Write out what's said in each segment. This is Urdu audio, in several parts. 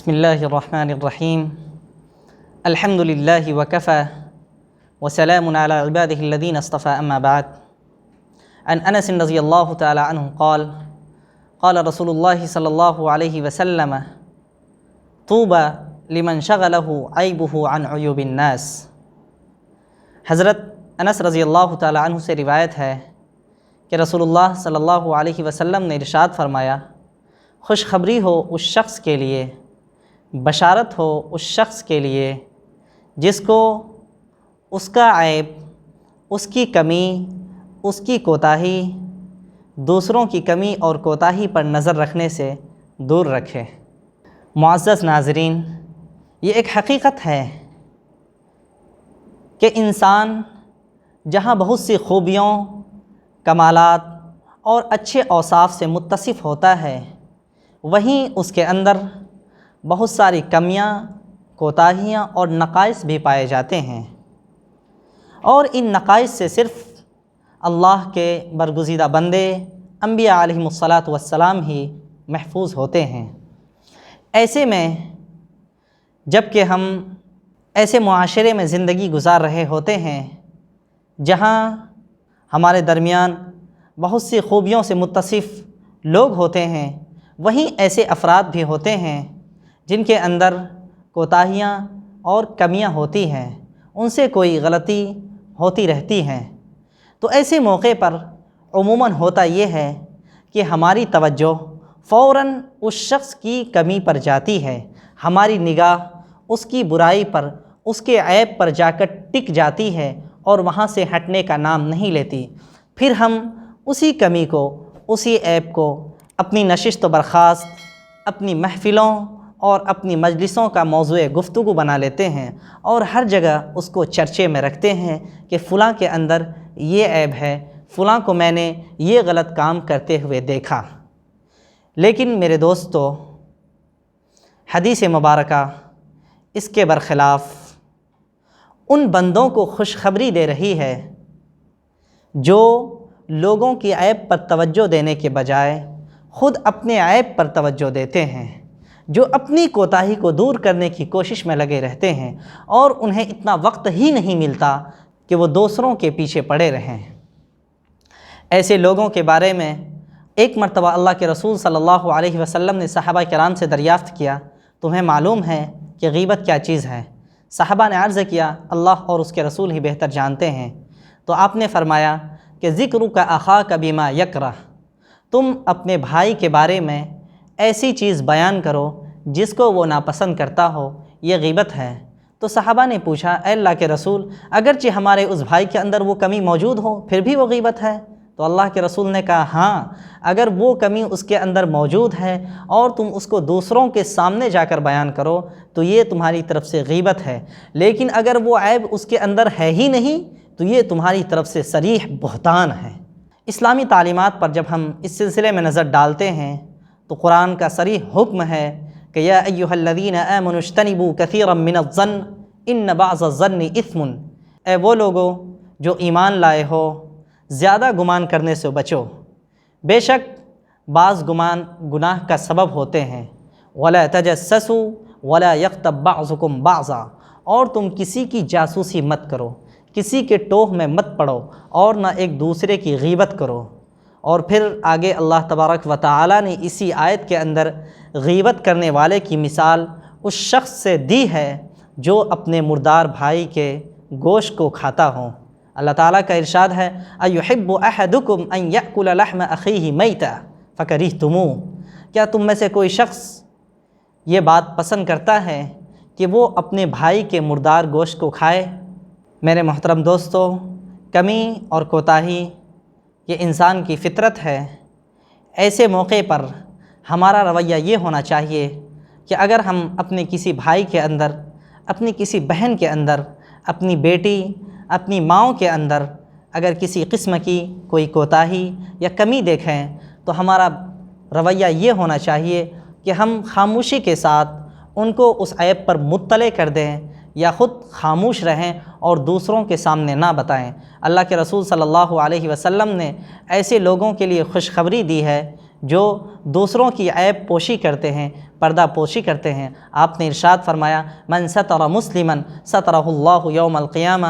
بسم اللہ الرحمن الرحیم الحمد للہ وکفی وسلام علی عبادہ الذین اصطفی اما بعد عن انس رضی اللہ تعالی عنہ قال قال رسول اللہ صلی اللہ علیہ وسلم طوبى لمن شغلہ عیبہ عن عیوب الناس۔ حضرت انس رضی اللہ تعالی عنہ سے روایت ہے کہ رسول اللہ صلی اللہ علیہ وسلم نے ارشاد فرمایا، خوشخبری ہو اس شخص کے لیے، بشارت ہو اس شخص کے لیے جس کو اس کا عیب، اس کی کمی، اس کی کوتاہی، دوسروں کی کمی اور کوتاہی پر نظر رکھنے سے دور رکھے۔ معزز ناظرین، یہ ایک حقیقت ہے کہ انسان جہاں بہت سی خوبیوں، کمالات اور اچھے اوصاف سے متصف ہوتا ہے، وہیں اس کے اندر بہت ساری کمیاں، کوتاہیاں اور نقائص بھی پائے جاتے ہیں، اور ان نقائص سے صرف اللہ کے برگزیدہ بندے انبیاء علیہم الصلاۃ والسلام ہی محفوظ ہوتے ہیں۔ ایسے میں جب کہ ہم ایسے معاشرے میں زندگی گزار رہے ہوتے ہیں جہاں ہمارے درمیان بہت سی خوبیوں سے متصف لوگ ہوتے ہیں، وہیں ایسے افراد بھی ہوتے ہیں جن کے اندر کوتاہیاں اور کمیاں ہوتی ہیں، ان سے کوئی غلطی ہوتی رہتی ہیں۔ تو ایسے موقع پر عموماً ہوتا یہ ہے کہ ہماری توجہ فوراً اس شخص کی کمی پر جاتی ہے، ہماری نگاہ اس کی برائی پر، اس کے عیب پر جا کر ٹک جاتی ہے اور وہاں سے ہٹنے کا نام نہیں لیتی۔ پھر ہم اسی کمی کو، اسی عیب کو اپنی نشست و برخاست، اپنی محفلوں اور اپنی مجلسوں کا موضوع گفتگو بنا لیتے ہیں اور ہر جگہ اس کو چرچے میں رکھتے ہیں کہ فلاں کے اندر یہ عیب ہے، فلاں کو میں نے یہ غلط کام کرتے ہوئے دیکھا۔ لیکن میرے دوستو، حدیث مبارکہ اس کے برخلاف ان بندوں کو خوشخبری دے رہی ہے جو لوگوں کی عیب پر توجہ دینے کے بجائے خود اپنے عیب پر توجہ دیتے ہیں، جو اپنی کوتاہی کو دور کرنے کی کوشش میں لگے رہتے ہیں اور انہیں اتنا وقت ہی نہیں ملتا کہ وہ دوسروں کے پیچھے پڑے رہیں۔ ایسے لوگوں کے بارے میں ایک مرتبہ اللہ کے رسول صلی اللہ علیہ وسلم نے صحابہ کرام سے دریافت کیا، تمہیں معلوم ہے کہ غیبت کیا چیز ہے؟ صحابہ نے عرض کیا، اللہ اور اس کے رسول ہی بہتر جانتے ہیں۔ تو آپ نے فرمایا کہ ذکرک اخاک بما یکرہ، تم اپنے بھائی کے بارے میں ایسی چیز بیان کرو جس کو وہ ناپسند کرتا ہو، یہ غیبت ہے۔ تو صحابہ نے پوچھا، اے اللہ کے رسول، اگرچہ ہمارے اس بھائی کے اندر وہ کمی موجود ہو پھر بھی وہ غیبت ہے؟ تو اللہ کے رسول نے کہا، ہاں، اگر وہ کمی اس کے اندر موجود ہے اور تم اس کو دوسروں کے سامنے جا کر بیان کرو تو یہ تمہاری طرف سے غیبت ہے، لیکن اگر وہ عیب اس کے اندر ہے ہی نہیں تو یہ تمہاری طرف سے صریح بہتان ہے۔ اسلامی تعلیمات پر جب ہم اس سلسلے میں نظر ڈالتے ہیں تو قرآن کا صریح حکم ہے کہ یا ایھا الذین آمنوا اجتنبوا کثیرا من الظن ان بعض الظن اثم، اے وہ لوگو جو ایمان لائے ہو، زیادہ گمان کرنے سے بچو، بے شک بعض گمان گناہ کا سبب ہوتے ہیں۔ ولا تجسسوا ولا یغتب بعضکم بعضا، اور تم کسی کی جاسوسی مت کرو، کسی کے ٹوہ میں مت پڑو اور نہ ایک دوسرے کی غیبت کرو۔ اور پھر آگے اللہ تبارک و تعالی نے اسی آیت کے اندر غیبت کرنے والے کی مثال اس شخص سے دی ہے جو اپنے مردار بھائی کے گوشت کو کھاتا ہو۔ اللہ تعالیٰ کا ارشاد ہے، ایحب احدکم ان یأکل لحم اخیہ میتا فکرہتموہ، کیا تم میں سے کوئی شخص یہ بات پسند کرتا ہے کہ وہ اپنے بھائی کے مردار گوشت کو کھائے؟ میرے محترم دوستو، کمی اور کوتاہی یہ انسان کی فطرت ہے۔ ایسے موقع پر ہمارا رویہ یہ ہونا چاہیے کہ اگر ہم اپنے کسی بھائی کے اندر، اپنی کسی بہن کے اندر، اپنی بیٹی، اپنی ماؤں کے اندر اگر کسی قسم کی کوئی کوتاہی یا کمی دیکھیں تو ہمارا رویہ یہ ہونا چاہیے کہ ہم خاموشی کے ساتھ ان کو اس عیب پر مطلع کر دیں یا خود خاموش رہیں اور دوسروں کے سامنے نہ بتائیں۔ اللہ کے رسول صلی اللہ علیہ وسلم نے ایسے لوگوں کے لیے خوشخبری دی ہے جو دوسروں کی عیب پوشی کرتے ہیں، پردہ پوشی کرتے ہیں۔ آپ نے ارشاد فرمایا من ستر مسلما سترہ اللہ یوم القیامہ،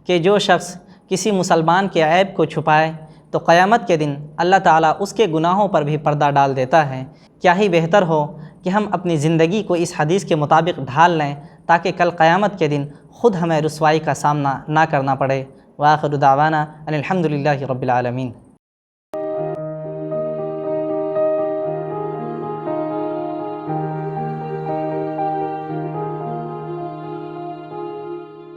کہ جو شخص کسی مسلمان کے عیب کو چھپائے تو قیامت کے دن اللہ تعالیٰ اس کے گناہوں پر بھی پردہ ڈال دیتا ہے۔ کیا ہی بہتر ہو کہ ہم اپنی زندگی کو اس حدیث کے مطابق ڈھال لیں تاکہ کل قیامت کے دن خود ہمیں رسوائی کا سامنا نہ کرنا پڑے۔ وآخر دعوانا ان الحمد للہ رب العالمین۔